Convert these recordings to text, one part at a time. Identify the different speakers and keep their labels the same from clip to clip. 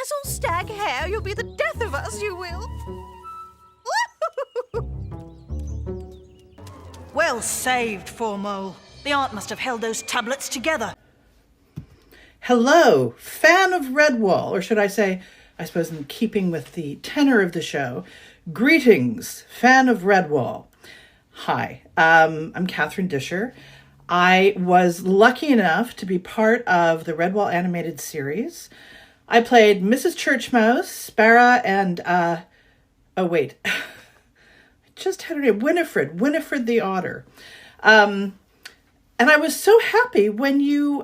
Speaker 1: grizzled stag hair, you'll be the death of us, you will.
Speaker 2: Well saved, Formole. The aunt must have held those tablets together.
Speaker 3: Hello, fan of Redwall, or should I say, I suppose in keeping with the tenor of the show, greetings, fan of Redwall. Hi, I'm Catherine Disher. I was lucky enough to be part of the Redwall animated series. I played Mrs. Churchmouse, Sparra, and, I just had her name, Winifred the Otter. And I was so happy when you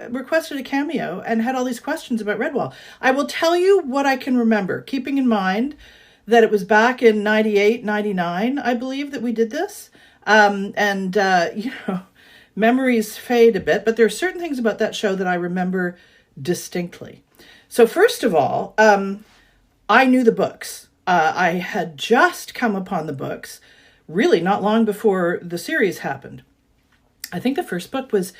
Speaker 3: requested a cameo and had all these questions about Redwall. I will tell you what I can remember, keeping in mind that it was back in 98, 99, I believe, that we did this. Memories fade a bit, but there are certain things about that show that I remember distinctly. So first of all, I knew the books. I had just come upon the books really not long before the series happened. I think the first book was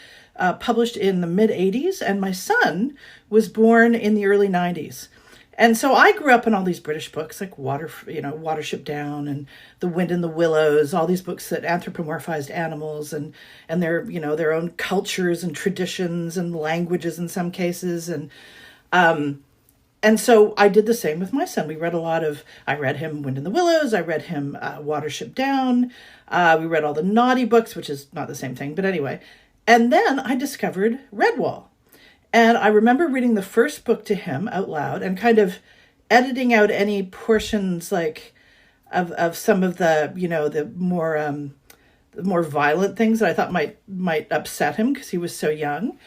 Speaker 3: published in the mid-'80s, and my son was born in the early 90s. And so I grew up in all these British books like Watership Down and The Wind in the Willows, all these books that anthropomorphized animals and their own cultures and traditions and languages in some cases. And so I did the same with my son. I read him Wind in the Willows. I read him Watership Down. We read all the naughty books, which is not the same thing, but anyway. And then I discovered Redwall. And I remember reading the first book to him out loud and kind of editing out any portions of some of the, the more violent things that I thought might upset him because he was so young.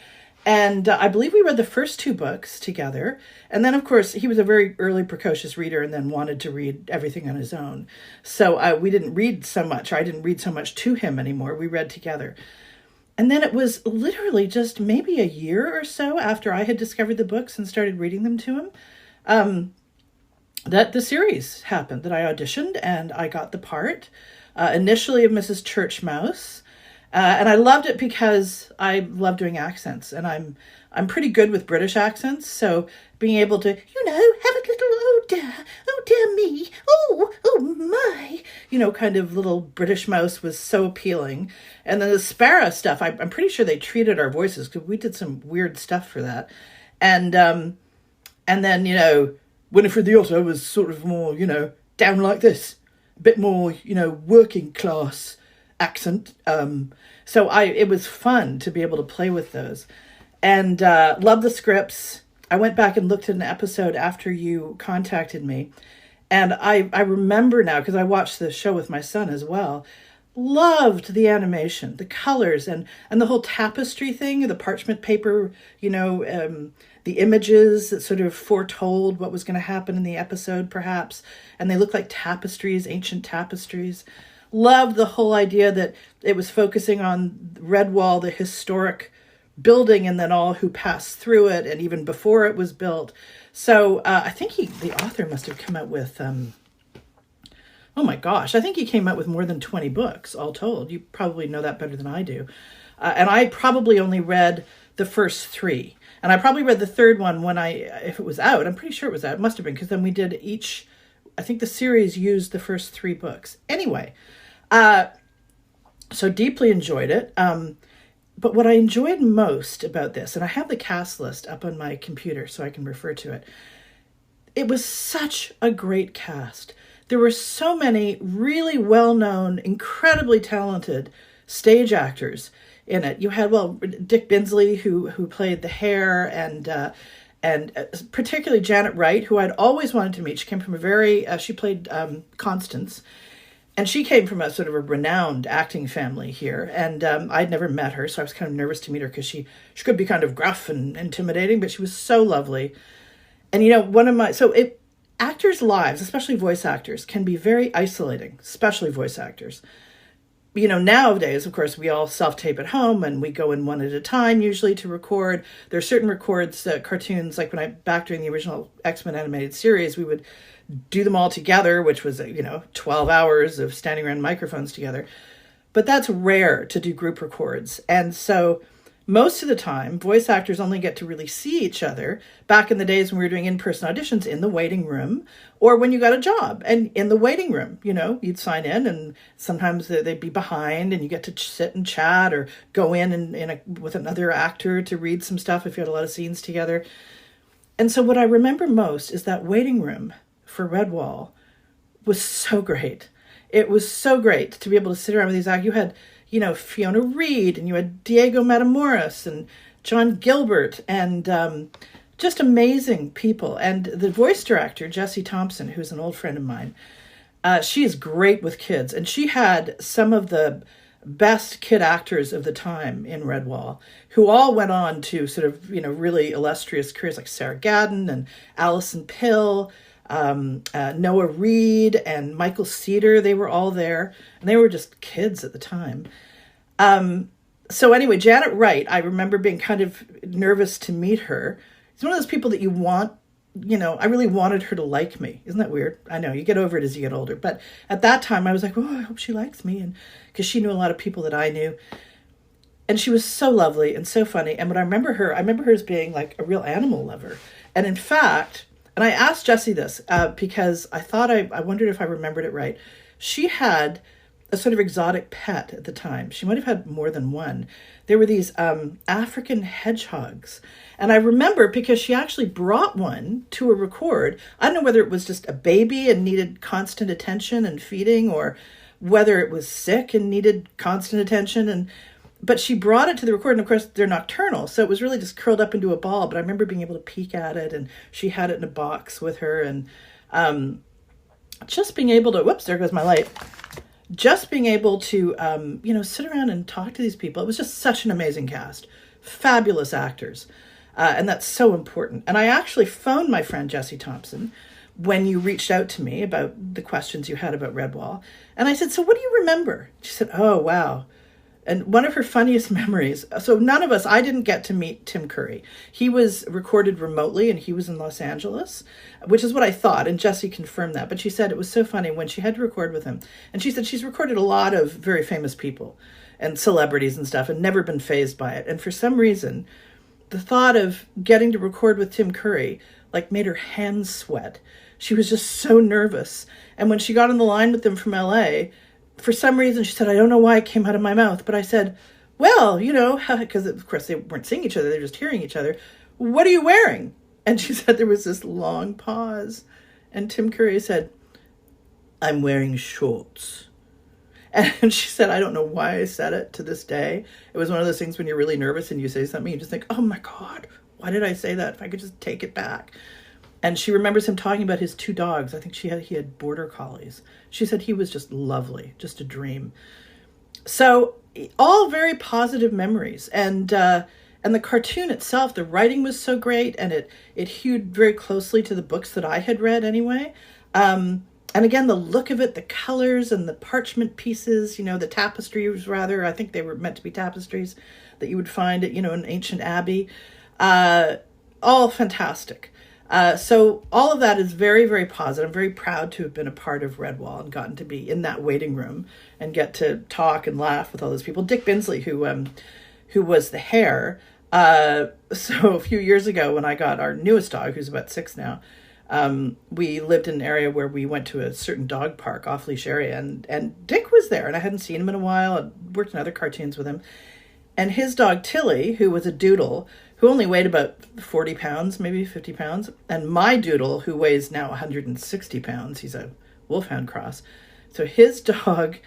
Speaker 3: And I believe we read the first two books together. And then, of course, he was a very early precocious reader and then wanted to read everything on his own. So we didn't read so much. I didn't read so much to him anymore. We read together. And then it was literally just maybe a year or so after I had discovered the books and started reading them to him, that the series happened, that I auditioned and I got the part, initially of Mrs. Churchmouse. And I loved it because I love doing accents, and I'm pretty good with British accents. So being able to, have a little, oh dear me, oh my, kind of little British mouse was so appealing. And then the Sparra stuff, I'm pretty sure they treated our voices because we did some weird stuff for that. And then, Winifred the Otter was sort of more, down like this, a bit more, working class accent. So it was fun to be able to play with those, and love the scripts. I went back and looked at an episode after you contacted me, and I remember now because I watched the show with my son as well. Loved the animation, the colors, and the whole tapestry thing, the parchment paper, the images that sort of foretold what was going to happen in the episode, perhaps, and they look like tapestries, ancient tapestries. Loved the whole idea that it was focusing on Redwall, the historic building, and then all who passed through it, and even before it was built. So I think the author must have come out with, I think he came out with more than 20 books, all told. You probably know that better than I do. And I probably only read the first 3. And I probably read the third one if it was out. I'm pretty sure it was out. It must have been, because then we did I think the series used the first 3 books. Anyway, so deeply enjoyed it. But what I enjoyed most about this, and I have the cast list up on my computer so I can refer to it, it was such a great cast. There were so many really well-known, incredibly talented stage actors in it. You had, Dick Binsley, who played the Hare, and particularly Janet Wright, who I'd always wanted to meet. She came from she played Constance, and she came from a sort of a renowned acting family here, and I'd never met her, so I was kind of nervous to meet her because she could be kind of gruff and intimidating, but she was so lovely. And actors' lives, especially voice actors, can be very isolating, especially voice actors. Nowadays, of course, we all self-tape at home and we go in one at a time usually to record. There are certain cartoons, like back during the original X-Men animated series, we would do them all together, which was, 12 hours of standing around microphones together. But that's rare to do group records. And so most of the time, voice actors only get to really see each other back in the days when we were doing in-person auditions in the waiting room, or when you got a job and in the waiting room, you'd sign in, and sometimes they'd be behind and you get to sit and chat or go in with another actor to read some stuff if you had a lot of scenes together. And so what I remember most is that waiting room for Redwall was so great. It was so great to be able to sit around with these actors. You had, Fiona Reed, and you had Diego Matamoros and John Gilbert, and just amazing people. And the voice director, Jessie Thomson, who's an old friend of mine, she is great with kids. And she had some of the best kid actors of the time in Redwall, who all went on to sort of, really illustrious careers, like Sarah Gadden and Alison Pill, Noah Reed and Michael Cedar. They were all there, and they were just kids at the time. So anyway, Janet Wright, I remember being kind of nervous to meet her. It's one of those people that you want, I really wanted her to like me. Isn't that weird? I know, you get over it as you get older. But at that time, I was like, oh, I hope she likes me. And because she knew a lot of people that I knew. And she was so lovely and so funny. And when I remember her as being like a real animal lover. And in fact, and I asked Jessie this because I thought I wondered if I remembered it right. She had a sort of exotic pet at the time. She might have had more than one. There were these African hedgehogs. And I remember because she actually brought one to a record. I don't know whether it was just a baby and needed constant attention and feeding, or whether it was sick and needed constant attention. But she brought it to the record, and of course they're nocturnal, so it was really just curled up into a ball. But I remember being able to peek at it, and she had it in a box with her, and just being able to, whoops, there goes my light. Just being able to, sit around and talk to these people. It was just such an amazing cast. Fabulous actors. And that's so important. And I actually phoned my friend Jessie Thomson when you reached out to me about the questions you had about Redwall. And I said, so what do you remember? She said, oh, wow. And one of her funniest memories, so none of us, I didn't get to meet Tim Curry. He was recorded remotely, and he was in Los Angeles, which is what I thought, and Jessie confirmed that. But she said it was so funny when she had to record with him. And she said she's recorded a lot of very famous people and celebrities and stuff and never been fazed by it. And for some reason, the thought of getting to record with Tim Curry made her hands sweat. She was just so nervous. And when she got on the line with them from LA, for some reason, she said, I don't know why it came out of my mouth, but I said, well, because of course they weren't seeing each other, they were just hearing each other. What are you wearing? And she said there was this long pause. And Tim Curry said, I'm wearing shorts. And she said, I don't know why I said it to this day. It was one of those things when you're really nervous and you say something, you just think, oh my God, why did I say that? If I could just take it back. And she remembers him talking about his two dogs. I think he had border collies. She said he was just lovely, just a dream. So all very positive memories. And the cartoon itself, the writing was so great, and it hewed very closely to the books that I had read anyway. And again, the look of it, the colors and the parchment pieces, the tapestries rather, I think they were meant to be tapestries that you would find at, an ancient abbey. All fantastic. So all of that is very, very positive. I'm very proud to have been a part of Redwall and gotten to be in that waiting room and get to talk and laugh with all those people. Dick Binsley, who was the hare. So a few years ago when I got our newest dog, who's about 6 now, we lived in an area where we went to a certain dog park, off-leash area, and Dick was there, and I hadn't seen him in a while. I'd worked in other cartoons with him. And his dog, Tilly, who was a doodle, who only weighed about 40 pounds, maybe 50 pounds, and my doodle, who weighs now 160 pounds, he's a wolfhound cross. So his dog,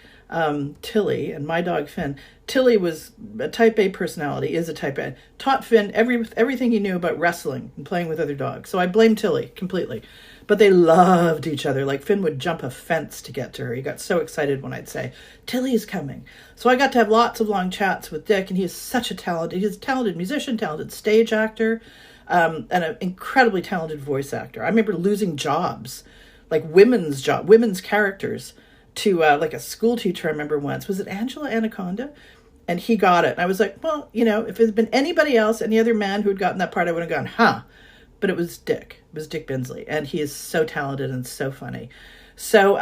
Speaker 3: Tilly, and my dog, Finn, Tilly was a type A personality, is a type A, taught Finn everything he knew about wrestling and playing with other dogs. So I blame Tilly completely. But they loved each other. Like Finn would jump a fence to get to her. He got so excited when I'd say, Tilly's coming. So I got to have lots of long chats with Dick, and he's a talented musician, talented stage actor, and an incredibly talented voice actor. I remember losing jobs, like women's characters, to like a school teacher I remember once. Was it Angela Anaconda? And he got it. And I was like, well, if it had been anybody else, any other man who had gotten that part, I would have gone, huh. But it was Dick. It was Dick Binsley. And he is so talented and so funny. So,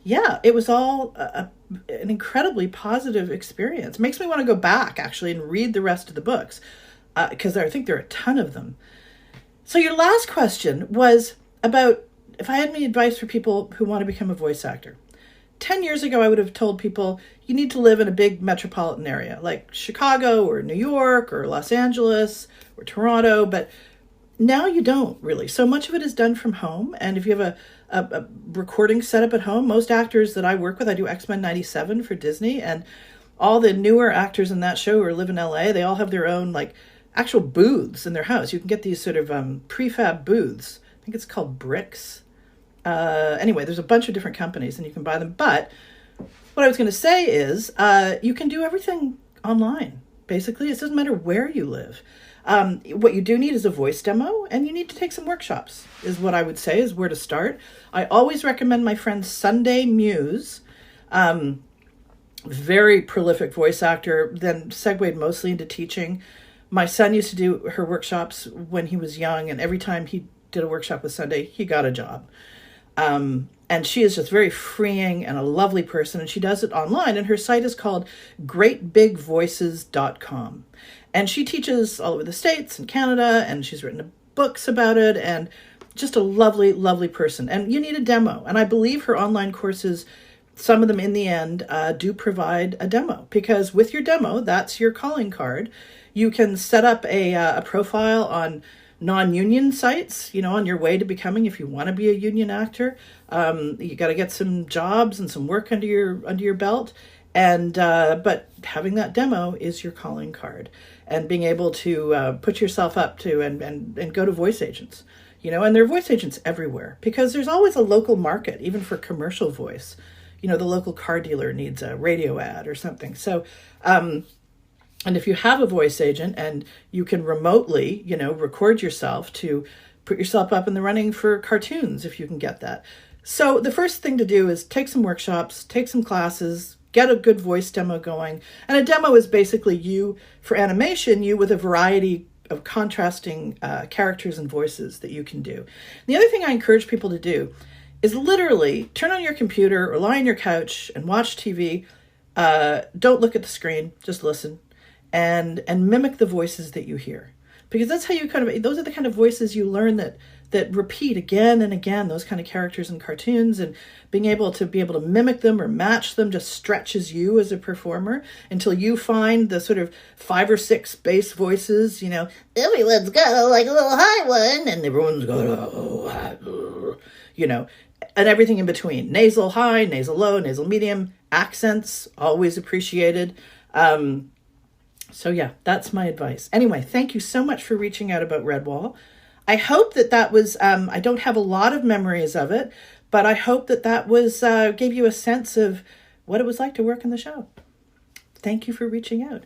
Speaker 3: yeah, it was all an incredibly positive experience. Makes me want to go back, actually, and read the rest of the books, because I think there are a ton of them. So your last question was about if I had any advice for people who want to become a voice actor. 10 years ago, I would have told people you need to live in a big metropolitan area like Chicago or New York or Los Angeles or Toronto, but now you don't really. So much of it is done from home. And if you have a recording setup at home, most actors that I work with, I do X-Men 97 for Disney, and all the newer actors in that show who live in LA, they all have their own like actual booths in their house. You can get these sort of prefab booths. I think it's called Bricks. Anyway, there's a bunch of different companies and you can buy them. But what I was going to say is you can do everything online. Basically, it doesn't matter where you live. What you do need is a voice demo, and you need to take some workshops, is what I would say is where to start. I always recommend my friend Sunday Muse, very prolific voice actor, then segued mostly into teaching. My son used to do her workshops when he was young, and every time he did a workshop with Sunday, he got a job. And she is just very freeing and a lovely person, and she does it online, and her site is called greatbigvoices.com. And she teaches all over the States and Canada, and she's written books about it, and just a lovely, lovely person. And you need a demo. And I believe her online courses, some of them in the end, do provide a demo, because with your demo, that's your calling card. You can set up a profile on non-union sites, on your way to becoming, if you want to be a union actor. You got to get some jobs and some work under your belt. And but having that demo is your calling card, and being able to put yourself up to and go to voice agents, and there are voice agents everywhere, because there's always a local market, even for commercial voice. The local car dealer needs a radio ad or something. So, and if you have a voice agent and you can remotely, record yourself to put yourself up in the running for cartoons, if you can get that. So the first thing to do is take some workshops, take some classes, get a good voice demo going. And a demo is basically you, for animation, you with a variety of contrasting characters and voices that you can do. The other thing I encourage people to do is literally turn on your computer or lie on your couch and watch TV. Don't look at the screen, just listen, and mimic the voices that you hear. Because that's how you those are the kind of voices you learn that repeat again and again, those kind of characters in cartoons, and being able to mimic them or match them just stretches you as a performer until you find the sort of 5 or 6 bass voices, everyone's got like a little high one and everyone's got and everything in between, nasal high, nasal low, nasal medium, accents, always appreciated. So yeah, that's my advice. Anyway, thank you so much for reaching out about Redwall. I hope that was, I don't have a lot of memories of it, but I hope that was, gave you a sense of what it was like to work in the show. Thank you for reaching out.